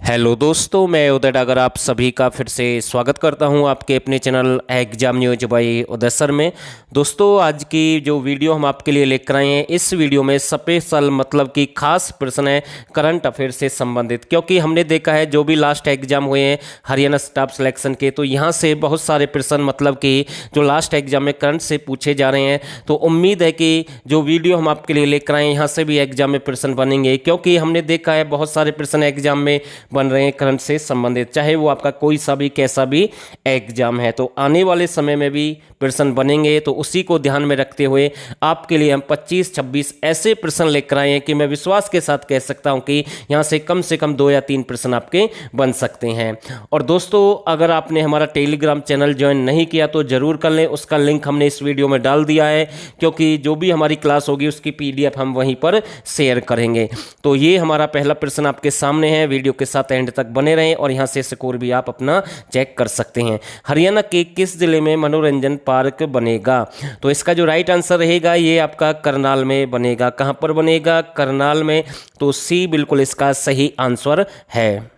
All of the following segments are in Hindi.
हेलो दोस्तों, मैं उदय डागर आप सभी का फिर से स्वागत करता हूं आपके अपने चैनल एग्जाम न्यूज बाय उदय सर में। दोस्तों, आज की जो वीडियो हम आपके लिए लेकर आए हैं, इस वीडियो में स्पेशल मतलब कि खास प्रश्न है करंट अफेयर से संबंधित, क्योंकि हमने देखा है जो भी लास्ट एग्जाम हुए हैं हरियाणा स्टाफ सिलेक्शन के, तो यहाँ से बहुत सारे प्रश्न मतलब कि जो लास्ट एग्जाम में करंट से पूछे जा रहे हैं। तो उम्मीद है कि जो वीडियो हम आपके लिए लेकर आए हैं यहाँ से भी एग्जाम में प्रश्न बनेंगे, क्योंकि हमने देखा है बहुत सारे प्रश्न एग्जाम में बन रहे हैं करंट से संबंधित, चाहे वो आपका कोई सा भी कैसा भी एग्जाम है। तो आने वाले समय में भी प्रश्न बनेंगे, तो उसी को ध्यान में रखते हुए आपके लिए हम 25-26 ऐसे प्रश्न लेकर आए हैं कि मैं विश्वास के साथ कह सकता हूं कि यहां से कम 2 या 3 प्रश्न आपके बन सकते हैं। और दोस्तों, अगर आपने हमारा टेलीग्राम चैनल ज्वाइन नहीं किया तो जरूर कर लें, उसका लिंक हमने इस वीडियो में डाल दिया है, क्योंकि जो भी हमारी क्लास होगी उसकी PDF हम वहीं पर शेयर करेंगे। तो ये हमारा पहला प्रश्न आपके सामने है, वीडियो के साथ एंड तक बने रहें और यहां से स्कोर भी आप अपना चेक कर सकते हैं। हरियाणा के किस जिले में मनोरंजन पार्क बनेगा? तो इसका जो राइट आंसर रहेगा ये आपका करनाल में बनेगा। कहां पर बनेगा? करनाल में। तो सी बिल्कुल इसका सही आंसर है।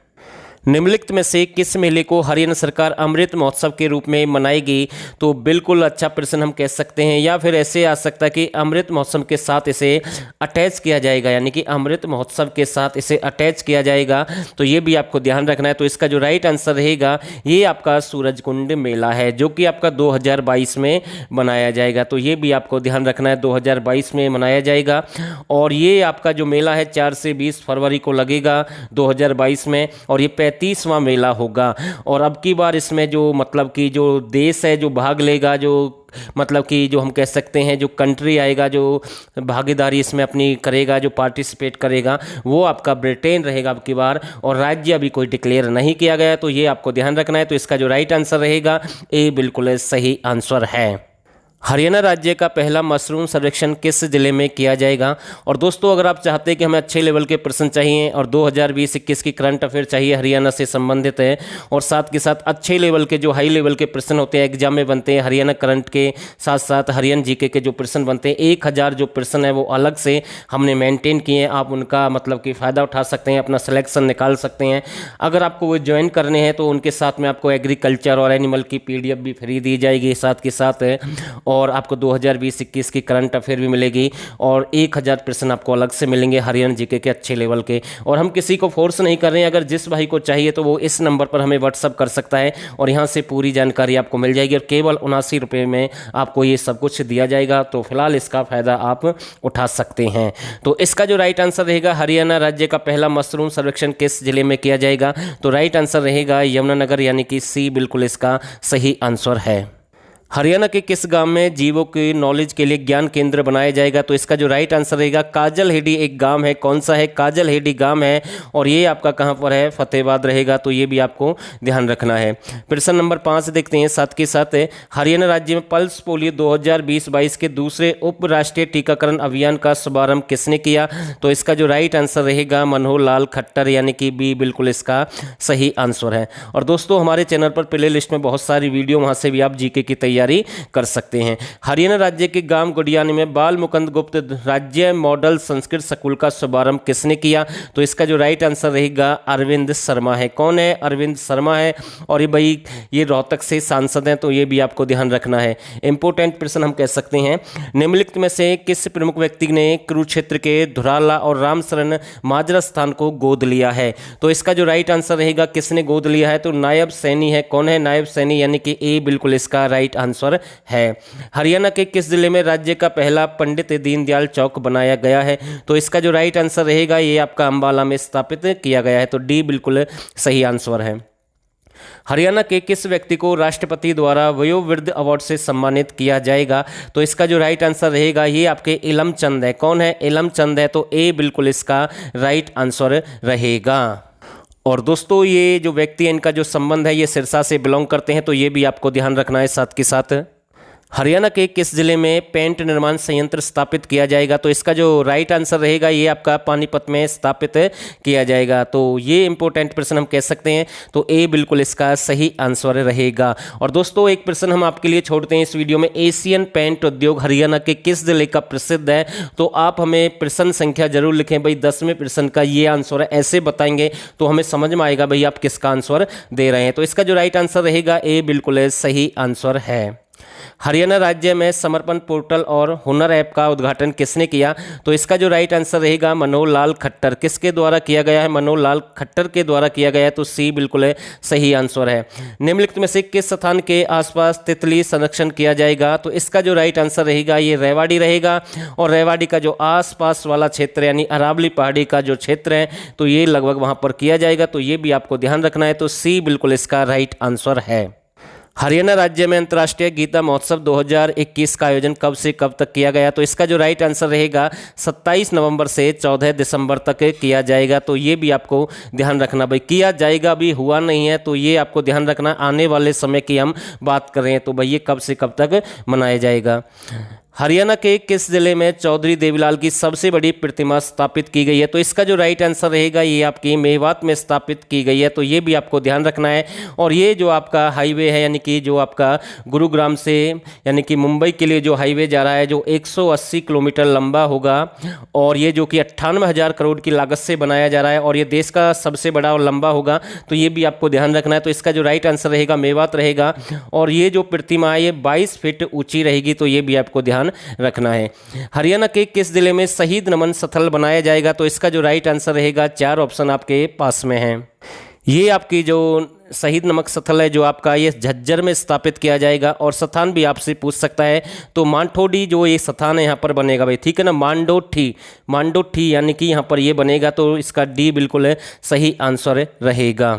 निम्नलिखित में से किस मेले को हरियाणा सरकार अमृत महोत्सव के रूप में मनाएगी? तो बिल्कुल अच्छा प्रश्न हम कह सकते हैं, या फिर ऐसे आ सकता है कि अमृत महोत्सव के साथ इसे अटैच किया जाएगा, यानी कि अमृत महोत्सव के साथ इसे अटैच किया जाएगा। तो ये भी आपको ध्यान रखना है। तो इसका जो राइट आंसर रहेगा ये आपका सूरजकुंड मेला है, जो कि आपका 2022 में मनाया जाएगा। तो ये भी आपको ध्यान रखना है, 2022 में मनाया जाएगा। और ये आपका जो मेला है 4 से 20 फरवरी को लगेगा 2022 में, और ये 35वां मेला होगा। और अब की बार इसमें जो मतलब कि जो देश है जो भाग लेगा, जो मतलब कि जो हम कह सकते हैं जो कंट्री आएगा, जो भागीदारी इसमें अपनी करेगा, जो पार्टिसिपेट करेगा, वो आपका ब्रिटेन रहेगा अब की बार। और राज्य अभी कोई डिक्लेयर नहीं किया गया, तो ये आपको ध्यान रखना है। तो इसका जो राइट आंसर रहेगा ये बिल्कुल सही आंसर है। हरियाणा राज्य का पहला मशरूम सर्वेक्षण किस जिले में किया जाएगा? और दोस्तों, अगर आप चाहते हैं कि हमें अच्छे लेवल के प्रश्न चाहिए और 2020-21 की करंट अफेयर चाहिए हरियाणा से संबंधित है, और साथ के साथ अच्छे लेवल के जो हाई लेवल के प्रश्न होते हैं एग्जाम में बनते हैं हरियाणा करंट के साथ साथ हरियाणा जीके के जो प्रश्न बनते हैं, 1000 जो प्रश्न है वो अलग से हमने मेंटेन किए हैं। आप उनका मतलब कि फ़ायदा उठा सकते हैं, अपना सिलेक्शन निकाल सकते हैं। अगर आपको वो ज्वाइन करने हैं तो उनके साथ में आपको एग्रीकल्चर और एनिमल की PDF भी फ्री दी जाएगी साथ के साथ, और आपको 2020-21 की करंट अफेयर भी मिलेगी, और 1000 प्रश्न आपको अलग से मिलेंगे हरियाणा जीके के अच्छे लेवल के। और हम किसी को फोर्स नहीं कर रहे हैं, अगर जिस भाई को चाहिए तो वो इस नंबर पर हमें व्हाट्सअप कर सकता है और यहाँ से पूरी जानकारी आपको मिल जाएगी, और केवल 79 रुपये में आपको ये सब कुछ दिया जाएगा। तो फिलहाल इसका फ़ायदा आप उठा सकते हैं। तो इसका जो राइट आंसर रहेगा, हरियाणा राज्य का पहला मशरूम सर्वेक्षण किस जिले में किया जाएगा? तो राइट आंसर रहेगा यमुनानगर, यानी कि सी बिल्कुल इसका सही आंसर है। हरियाणा के किस गांव में जीवों की नॉलेज के लिए ज्ञान केंद्र बनाया जाएगा? तो इसका जो राइट आंसर रहेगा काजलहेडी एक गांव है। कौन सा है? काजलहेडी गांव है, और ये आपका कहां पर है? फतेहाबाद रहेगा। तो ये भी आपको ध्यान रखना है। प्रश्न नंबर 5 देखते हैं साथ के साथ। हरियाणा राज्य में पल्स पोलियो 2020-22 के दूसरे उप राष्ट्रीय टीकाकरण अभियान का शुभारंभ किसने किया? तो इसका जो राइट आंसर रहेगा मनोहर लाल खट्टर, यानी कि बी बिल्कुल इसका सही आंसर है। और दोस्तों, हमारे चैनल पर प्ले लिस्ट में बहुत सारी वीडियो, वहाँ से भी आप जीके की तैयारी कर सकते हैं। हरियाणा राज्य के गांव गुडियानी में बाल मुकुंद गुप्त राज्य मॉडल संस्कृत स्कूल का शुभारंभ किसने किया? तो इसका जो राइट आंसर रहेगा अरविंद शर्मा है। कौन है? अरविंद शर्मा है, और ये भाई ये रोहतक से सांसद हैं, तो ये भी आपको ध्यान रखना है। इंपोर्टेंट प्रश्न हम कह सकते हैं। निम्नलिखित में से किस प्रमुख व्यक्ति ने कुरुक्षेत्र के धुराला और रामशरण माजरा स्थान को गोद लिया है? तो इसका जो राइट आंसर रहेगा किसने गोद लिया है? तो नायब सैनी है। कौन है? नायब सैनी, यानी कि ए बिल्कुल इसका राइट आंसर है। हरियाणा के किस जिले में राज्य का पहला पंडित दीनदयाल चौक बनाया गया है? तो इसका जो राइट आंसर रहेगा ये आपका अंबाला में स्थापित किया गया है। तो डी बिल्कुल सही आंसर है। हरियाणा के किस व्यक्ति को राष्ट्रपति द्वारा वयोवृद्ध अवार्ड से सम्मानित किया जाएगा? तो इसका जो राइट आंसर रहेगा ये आपके इलम चंद है। कौन है? इलम चंद है। तो ए बिल्कुल इसका राइट आंसर रहेगा। और दोस्तों, ये जो व्यक्ति है इनका जो संबंध है ये सिरसा से बिलोंग करते हैं, तो ये भी आपको ध्यान रखना है साथ के साथ। हरियाणा के किस जिले में पेंट निर्माण संयंत्र स्थापित किया जाएगा? तो इसका जो राइट आंसर रहेगा ये आपका पानीपत में स्थापित किया जाएगा। तो ये इंपॉर्टेंट प्रश्न हम कह सकते हैं, तो ए बिल्कुल इसका सही आंसर रहेगा। और दोस्तों एक प्रश्न हम आपके लिए छोड़ते हैं इस वीडियो में, एशियन पेंट उद्योग हरियाणा के किस जिले का प्रसिद्ध है? तो आप हमें प्रश्न संख्या जरूर लिखें भाई, 10वें प्रश्न का ये आंसर है, ऐसे बताएंगे तो हमें समझ में आएगा भाई आप किसका आंसर दे रहे हैं। तो इसका जो राइट आंसर रहेगा ए बिल्कुल सही आंसर है। हरियाणा राज्य में समर्पण पोर्टल और हुनर ऐप का उद्घाटन किसने किया? तो इसका जो राइट आंसर रहेगा मनोहर लाल खट्टर। किसके द्वारा किया गया है? मनोहर लाल खट्टर के द्वारा किया गया है। तो सी बिल्कुल सही आंसर है। निम्नलिखित में से किस स्थान के आसपास तितली संरक्षण किया जाएगा? तो इसका जो राइट आंसर रहेगा ये रेवाड़ी रहेगा। और रेवाड़ी का जो आसपास वाला क्षेत्र यानी अरावली पहाड़ी का जो क्षेत्र है तो ये लगभग वहाँ पर किया जाएगा। तो ये भी आपको ध्यान रखना है। तो सी बिल्कुल इसका राइट आंसर है। हरियाणा राज्य में अंतर्राष्ट्रीय गीता महोत्सव 2021 का आयोजन कब से कब तक किया गया? तो इसका जो राइट आंसर रहेगा 27 नवंबर से 14 दिसंबर तक किया जाएगा। तो ये भी आपको ध्यान रखना भाई, किया जाएगा अभी हुआ नहीं है, तो ये आपको ध्यान रखना। आने वाले समय की हम बात करें तो भाई ये कब से कब तक मनाया जाएगा। हरियाणा के किस जिले में चौधरी देवीलाल की सबसे बड़ी प्रतिमा स्थापित की गई है? तो इसका जो राइट आंसर रहेगा ये आपकी मेवात में स्थापित की गई है। तो ये भी आपको ध्यान रखना है। और ये जो आपका हाईवे है यानी कि जो आपका गुरुग्राम से यानी कि मुंबई के लिए जो हाईवे जा रहा है जो 180 किलोमीटर लंबा होगा और ये जो कि 98,000 करोड़ की लागत से बनाया जा रहा है और ये देश का सबसे बड़ा और लंबा होगा। तो ये भी आपको ध्यान रखना है। तो इसका जो राइट आंसर रहेगा मेवात रहेगा। और ये जो प्रतिमा है ये 22 फीट ऊंची रहेगी। तो ये भी आपको ध्यान रखना है। हरियाणा के किस जिले में शहीद नमन स्थल बनाया जाएगा? तो इसका जो राइट आंसर रहेगा 4 ऑप्शन आपके पास में हैं। ये आपकी जो शहीद नमक स्थल है जो आपका ये झज्जर में स्थापित किया जाएगा। और स्थान भी आपसे पूछ सकता है तो मांडोठी जो ये स्थान है यहाँ पर बनेगा भाई, ठीक है ना, मांडोठी यानी कि यहाँ पर ये बनेगा। तो इसका डी बिल्कुल सही आंसर रहेगा।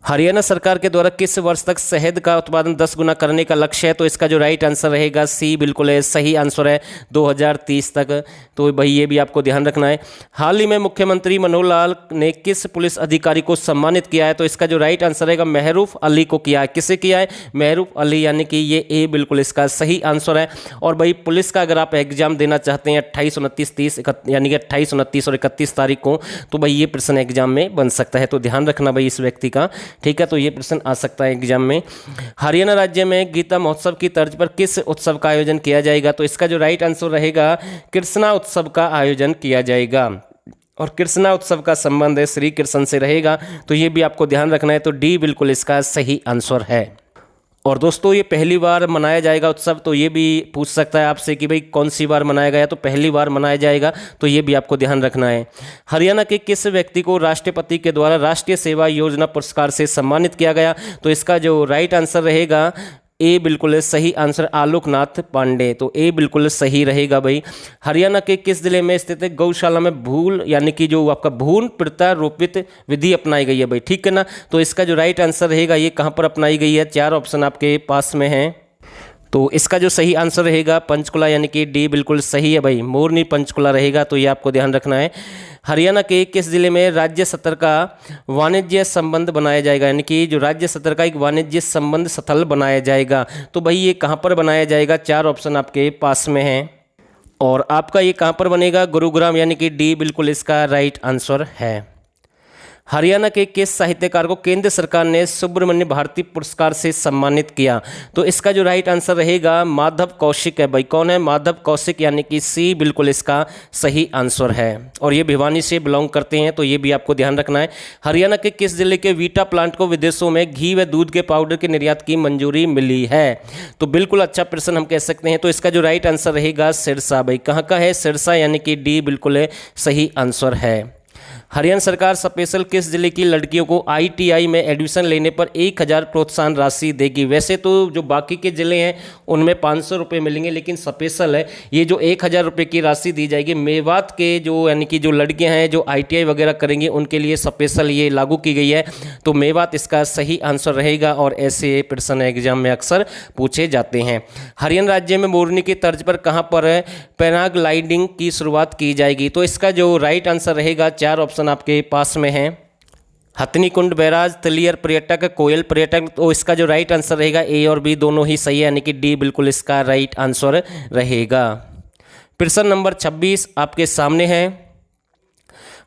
हरियाणा सरकार के द्वारा किस वर्ष तक शहद का उत्पादन 10 गुना करने का लक्ष्य है? तो इसका जो राइट आंसर रहेगा सी बिल्कुल सही आंसर है, 2030 तक। तो भाई ये भी आपको ध्यान रखना है। हाल ही में मुख्यमंत्री मनोहर लाल ने किस पुलिस अधिकारी को सम्मानित किया है? तो इसका जो राइट आंसर रहेगा महरूफ अली को किया है। किसे किया है? महरूफ अली, यानी कि ये ए बिल्कुल इसका सही आंसर है। और भाई पुलिस का अगर आप एग्जाम देना चाहते हैं 28, 29, 30 यानी कि 28, 29 और 31 तारीख को, तो भाई ये प्रश्न एग्जाम में बन सकता है। तो ध्यान रखना भाई इस व्यक्ति का, ठीक है। तो ये प्रश्न आ सकता है एग्जाम में। हरियाणा राज्य में गीता महोत्सव की तर्ज पर किस उत्सव का आयोजन किया जाएगा? तो इसका जो राइट आंसर रहेगा कृष्णा उत्सव का आयोजन किया जाएगा। और कृष्णा उत्सव का संबंध श्री कृष्ण से रहेगा। तो ये भी आपको ध्यान रखना है। तो डी बिल्कुल इसका सही आंसर है। और दोस्तों ये पहली बार मनाया जाएगा उत्सव, तो ये भी पूछ सकता है आपसे कि भाई कौन सी बार मनाया गया, तो पहली बार मनाया जाएगा। तो ये भी आपको ध्यान रखना है। हरियाणा के किस व्यक्ति को राष्ट्रपति के द्वारा राष्ट्रीय सेवा योजना पुरस्कार से सम्मानित किया गया? तो इसका जो राइट आंसर रहेगा ए बिल्कुल सही आंसर आलोकनाथ पांडे। तो ए बिल्कुल सही रहेगा भाई। हरियाणा के किस जिले में स्थित है गौशाला में भूल यानी कि जो आपका भ्रूण प्रत्यारोपित विधि अपनाई गई है भाई, ठीक है ना। तो इसका जो राइट आंसर रहेगा ये कहाँ पर अपनाई गई है? 4 ऑप्शन आपके पास में हैं। तो इसका जो सही आंसर रहेगा पंचकुला, यानी कि डी बिल्कुल सही है भाई, मोरनी पंचकुला रहेगा। तो ये आपको ध्यान रखना है। हरियाणा के किस जिले में राज्य स्तर का वाणिज्य संबंध बनाया जाएगा? यानी कि जो राज्य स्तर का एक वाणिज्य संबंध स्थल बनाया जाएगा। तो भाई ये कहाँ पर बनाया जाएगा? 4 ऑप्शन आपके पास में हैं। और आपका ये कहाँ पर बनेगा? गुरुग्राम, यानी कि डी बिल्कुल इसका राइट आंसर है। हरियाणा के किस साहित्यकार को केंद्र सरकार ने सुब्रमण्य भारती पुरस्कार से सम्मानित किया? तो इसका जो राइट आंसर रहेगा माधव कौशिक है भाई। कौन है? माधव कौशिक, यानी कि सी बिल्कुल इसका सही आंसर है। और ये भिवानी से बिलोंग करते हैं। तो ये भी आपको ध्यान रखना है। हरियाणा के किस जिले के वीटा प्लांट को विदेशों में घी व दूध के पाउडर के निर्यात की मंजूरी मिली है? तो बिल्कुल अच्छा प्रश्न हम कह सकते हैं। तो इसका जो राइट आंसर रहेगा सिरसा भाई। कहाँ का है? सिरसा, यानी कि डी बिल्कुल सही आंसर है। हरियाणा सरकार स्पेशल किस जिले की लड़कियों को आईटीआई में एडमिशन लेने पर 1,000 प्रोत्साहन राशि देगी? वैसे तो जो बाकी के ज़िले हैं उनमें 500 रुपये मिलेंगे, लेकिन स्पेशल है ये जो 1,000 रुपये की राशि दी जाएगी मेवात के जो यानी कि जो लड़कियां हैं जो आईटीआई वगैरह करेंगी उनके लिए स्पेशल ये लागू की गई है। तो मेवात इसका सही आंसर रहेगा। और ऐसे प्रश्न एग्जाम में अक्सर पूछे जाते हैं। हरियाणा राज्य में मोरनी की तर्ज पर कहाँ पर पैराग्लाइडिंग की शुरुआत की जाएगी? तो इसका जो राइट आंसर रहेगा 4 ऑप्शन आपके पास में हैं। हथनी कुंड बैराज, तिलियर पर्यटक, कोयल पर्यटक। तो इसका जो राइट आंसर रहेगा ए और बी दोनों ही सही है, यानी कि डी बिल्कुल इसका राइट आंसर रहेगा। प्रश्न नंबर 26 आपके सामने है।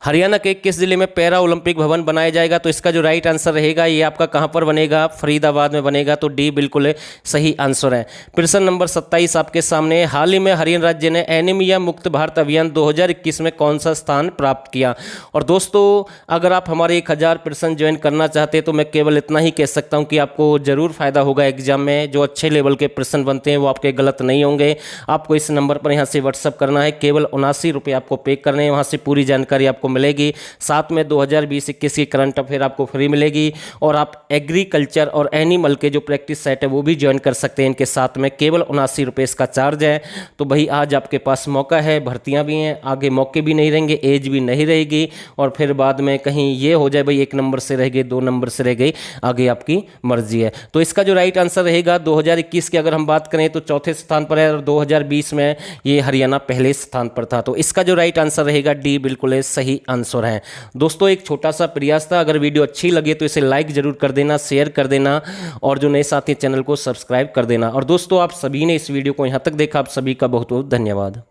हरियाणा के किस जिले में पैरा ओलंपिक भवन बनाया जाएगा? तो इसका जो राइट आंसर रहेगा ये आपका कहां पर बनेगा? फरीदाबाद में बनेगा। तो डी बिल्कुल सही आंसर है। प्रश्न नंबर 27 आपके सामने। हाल ही में हरियाणा राज्य ने एनीमिया मुक्त भारत अभियान 2021 में कौन सा स्थान प्राप्त किया? और दोस्तों अगर आप हमारे 1000 प्रश्न ज्वाइन करना चाहते हैं तो मैं केवल इतना ही कह सकता हूं कि आपको जरूर फायदा होगा एग्जाम में। जो अच्छे लेवल के प्रश्न बनते हैं वो आपके गलत नहीं होंगे। आपको इस नंबर पर यहाँ से व्हाट्सअप करना है, केवल 79 रुपये आपको पे करने हैं, वहाँ से पूरी जानकारी आपको मिलेगी। साथ में 2020-21 की करंट अफेयर आपको फ्री मिलेगी और आप एग्रीकल्चर और एनिमल के जो प्रैक्टिस सेट है वो भी ज्वाइन कर सकते हैं इनके साथ में। केवल 79 रुपये इसका चार्ज है। तो भाई आज आपके पास मौका है, भर्तियां भी हैं, आगे मौके भी नहीं रहेंगे, एज भी नहीं रहेगी और फिर बाद में कहीं ये हो जाए भाई 1 नंबर से रह गए, 2 नंबर से रह गई, आगे आपकी मर्जी है। तो इसका जो राइट आंसर रहेगा 2021 की अगर हम बात करें तो चौथे स्थान पर है और 2020 में ये हरियाणा पहले स्थान पर था। तो इसका जो राइट आंसर रहेगा डी बिल्कुल सही आंसर है। दोस्तों एक छोटा सा प्रयास था, अगर वीडियो अच्छी लगे तो इसे लाइक जरूर कर देना, शेयर कर देना और जो नए साथी चैनल को सब्सक्राइब कर देना। और दोस्तों आप सभी ने इस वीडियो को यहाँ तक देखा, आप सभी का बहुत बहुत धन्यवाद।